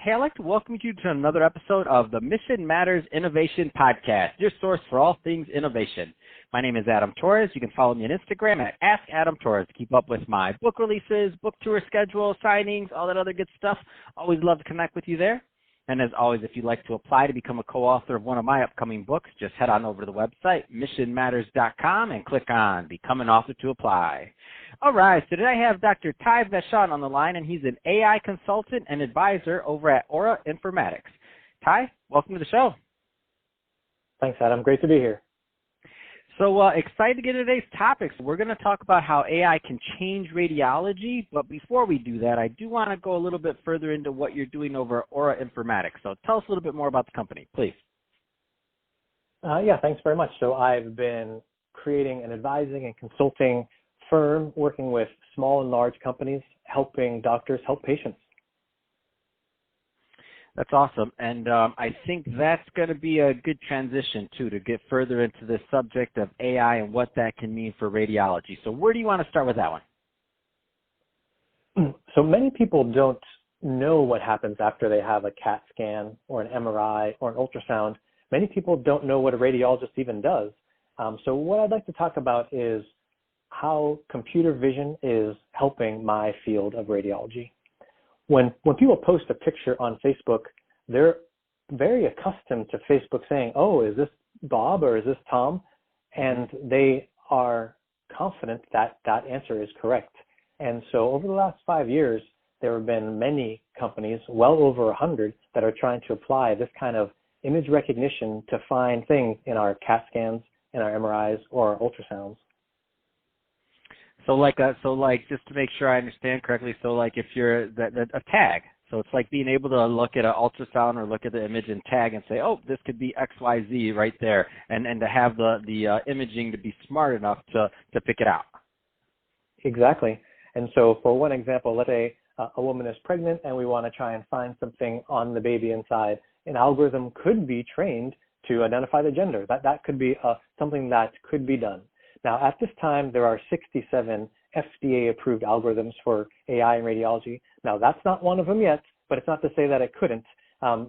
Hey, I'd like to welcome you to another episode of the Mission Matters Innovation Podcast, your source for all things innovation. My name is Adam Torres. You can follow me on Instagram at AskAdamTorres to keep up with my book releases, book tour schedule, signings, all that other good stuff. Always love to connect with you there. And as always, if you'd like to apply to become a co-author of one of my upcoming books, just head on over to the website, missionmatters.com, and click on Become an Author to apply. All right, so today I have Dr. Ty Vachon on the line, and he's an AI consultant and advisor over at ORA Informatics. Ty, welcome to the show. Thanks, Adam. Great to be here. So excited to get into today's topics. We're going to talk about how AI can change radiology, but before we do that, I do want to go a little bit further into what you're doing over at ORA Informatics. So tell us a little bit more about the company, please. Yeah, thanks very much. So I've been creating an advising and consulting firm working with small and large companies, helping doctors help patients. That's awesome. And I think that's going to be a good transition, too, to get further into the subject of AI and what that can mean for radiology. So where do you want to start with that one? So many people don't know what happens after they have a CAT scan or an MRI or an ultrasound. Many people don't know what a radiologist even does. So what I'd like to talk about is how computer vision is helping my field of radiology. When people post a picture on Facebook, they're very accustomed to Facebook saying, oh, is this Bob or is this Tom? And they are confident that that answer is correct. And so over the last 5 years, there have been many companies, well over 100, that are trying to apply this kind of image recognition to find things in our CAT scans, in our MRIs, or our ultrasounds. So just to make sure I understand correctly, if you're a tag, so it's like being able to look at an ultrasound or look at the image and tag and say, oh, this could be XYZ right there, and to have the imaging to be smart enough to pick it out. Exactly. And so for one example, let's say a woman is pregnant and we want to try and find something on the baby inside. An algorithm could be trained to identify the gender. That could be something that could be done. Now, at this time, there are 67 FDA-approved algorithms for AI in radiology. Now, that's not one of them yet, but it's not to say that it couldn't.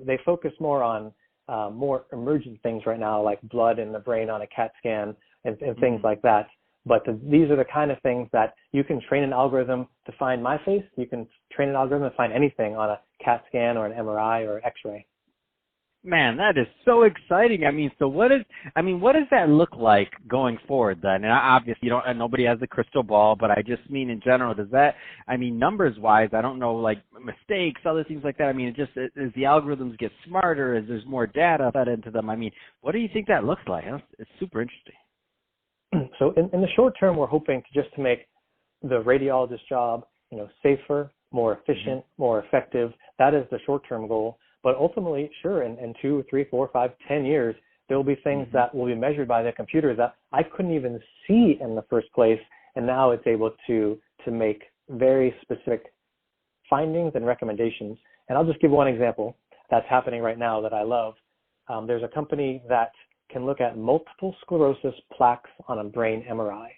They focus more on more emergent things right now, like blood in the brain on a CAT scan and things like that. But these are the kind of things that you can train an algorithm to find my face. You can train an algorithm to find anything on a CAT scan or an MRI or X-ray. Man, that is so exciting. What does that look like going forward then? And obviously, nobody has a crystal ball, but I just mean in general, numbers-wise, I don't know, like mistakes, other things like that. As the algorithms get smarter, as there's more data fed into them, what do you think that looks like? It's super interesting. So in the short term, we're hoping to make the radiologist job, safer, more efficient, more effective. That is the short-term goal. But ultimately, sure, in 2, 3, 4, 5, 10 years, there will be things that will be measured by the computer that I couldn't even see in the first place, and now it's able to make very specific findings and recommendations. And I'll just give one example that's happening right now that I love. There's a company that can look at multiple sclerosis plaques on a brain MRI.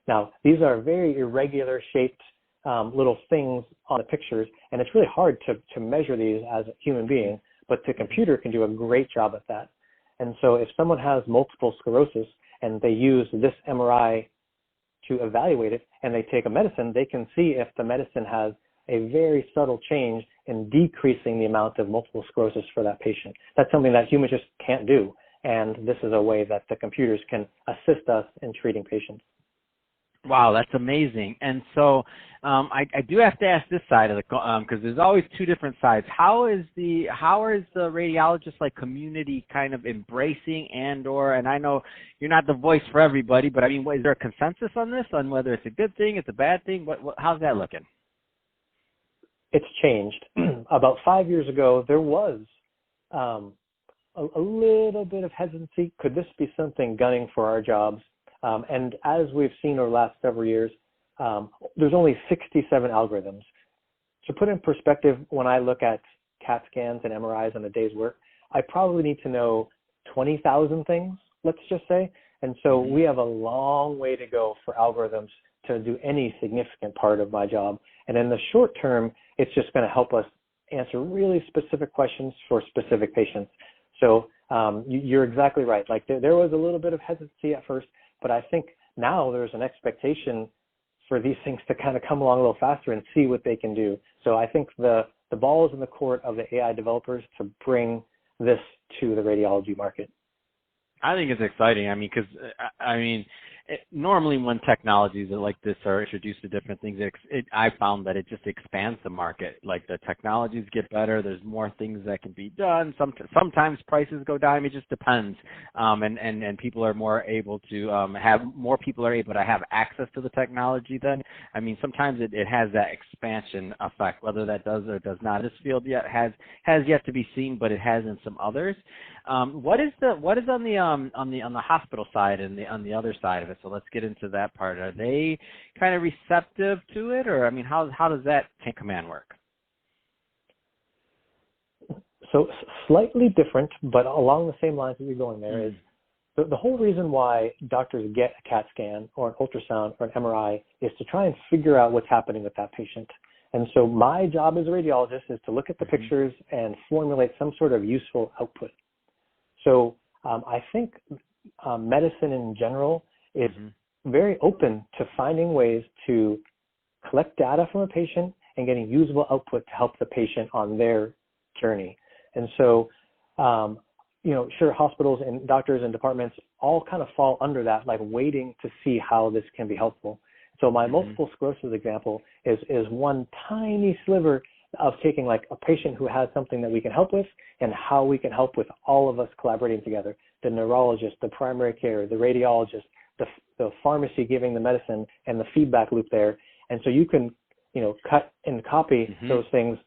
Now, these are very irregular shaped little things on the pictures, and it's really hard to measure these as a human being, but the computer can do a great job at that. And so if someone has multiple sclerosis and they use this MRI to evaluate it and they take a medicine, they can see if the medicine has a very subtle change in decreasing the amount of multiple sclerosis for that patient. That's something that humans just can't do, and this is a way that the computers can assist us in treating patients. Wow, that's amazing. And so I do have to ask this side of the because there's always two different sides. How is the radiologist community kind of embracing and I know you're not the voice for everybody, but is there a consensus on this, on whether it's a good thing, it's a bad thing? How's that looking? It's changed. About 5 years ago, there was a little bit of hesitancy. Could this be something gunning for our jobs? And as we've seen over the last several years, there's only 67 algorithms. To put in perspective, when I look at CAT scans and MRIs on a day's work, I probably need to know 20,000 things, let's just say. And so we have a long way to go for algorithms to do any significant part of my job. And in the short term, it's just going to help us answer really specific questions for specific patients. So you're exactly right. Like there was a little bit of hesitancy at first, but I think now there's an expectation for these things to kind of come along a little faster and see what they can do. So I think the ball is in the court of the AI developers to bring this to the radiology market. I think it's exciting. I mean, because normally when technologies like this are introduced to different things, I found that it just expands the market. Like the technologies get better, there's more things that can be done. Sometimes prices go down. It just depends. And people are more able to people are able to have access to the technology. Then I mean, sometimes it has that expansion effect. Whether that does or does not, this field yet has yet to be seen, but it has in some others. What is on the hospital side and on the other side of it? So let's get into that part. Are they kind of receptive to it, or I mean, how does that command work? So slightly different, but along the same lines that you're going there is the whole reason why doctors get a CAT scan or an ultrasound or an MRI is to try and figure out what's happening with that patient. And so my job as a radiologist is to look at the pictures and formulate some sort of useful output. So I think medicine in general is very open to finding ways to collect data from a patient and getting usable output to help the patient on their journey. And so, sure, hospitals and doctors and departments all kind of fall under that, like waiting to see how this can be helpful. So my multiple sclerosis example is one tiny sliver of taking like a patient who has something that we can help with and how we can help with all of us collaborating together, the neurologist, the primary care, the radiologist, the pharmacy giving the medicine, and the feedback loop there. And so you can, cut and copy those things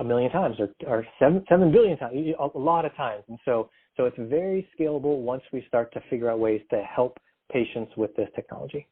a million times or 7 billion times, a lot of times. And so it's very scalable once we start to figure out ways to help patients with this technology.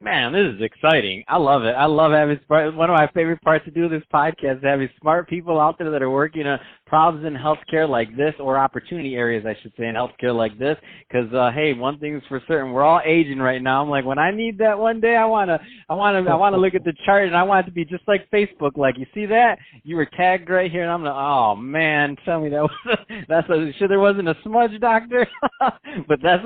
Man, this is exciting. I love it. I love having one of my favorite parts to do this podcast is having smart people out there that are working on problems in healthcare like this, or opportunity areas, I should say, in healthcare like this. Because hey, one thing's for certain, we're all aging right now. I'm like, when I need that one day, I wanna look at the chart and I want it to be just like Facebook. Like, you see that? You were tagged right here, and I'm like, oh man, tell me sure there wasn't a smudge, doctor. But that's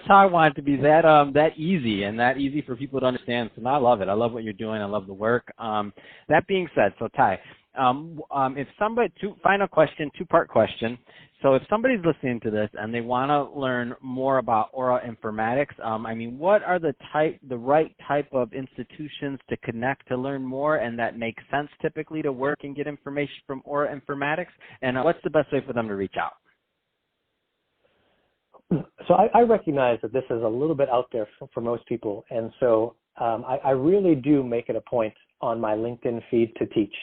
how I want it to be, that easy, and that easy for people to understand. So I love it. I love what you're doing. I love the work. That being said, so Ty, if somebody, final question, two-part question. So if somebody's listening to this and they want to learn more about ORA Informatics, what are the right type of institutions to connect to learn more and that makes sense typically to work and get information from ORA Informatics? And what's the best way for them to reach out? So I recognize that this is a little bit out there for most people. And so I really do make it a point on my LinkedIn feed to teach.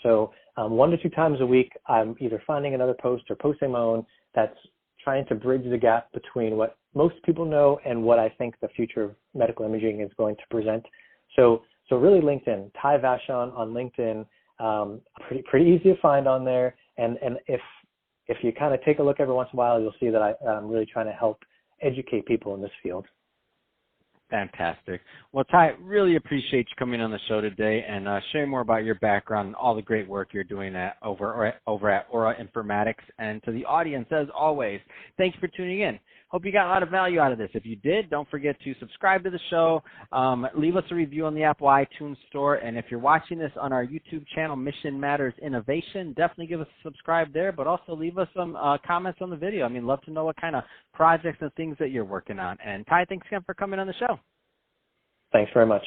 So 1 to 2 times a week, I'm either finding another post or posting my own that's trying to bridge the gap between what most people know and what I think the future of medical imaging is going to present. So really LinkedIn, Ty Vachon on LinkedIn, pretty easy to find on there. And if you kind of take a look every once in a while, you'll see that I'm really trying to help educate people in this field. Fantastic. Well, Ty, really appreciate you coming on the show today and sharing more about your background and all the great work you're doing over at ORA Informatics. And to the audience, as always, thanks for tuning in. Hope you got a lot of value out of this. If you did, don't forget to subscribe to the show, leave us a review on the Apple iTunes Store, and if you're watching this on our YouTube channel, Mission Matters Innovation, definitely give us a subscribe there, but also leave us some comments on the video. Love to know what kind of projects and things that you're working on. And Ty, thanks again for coming on the show. Thanks very much.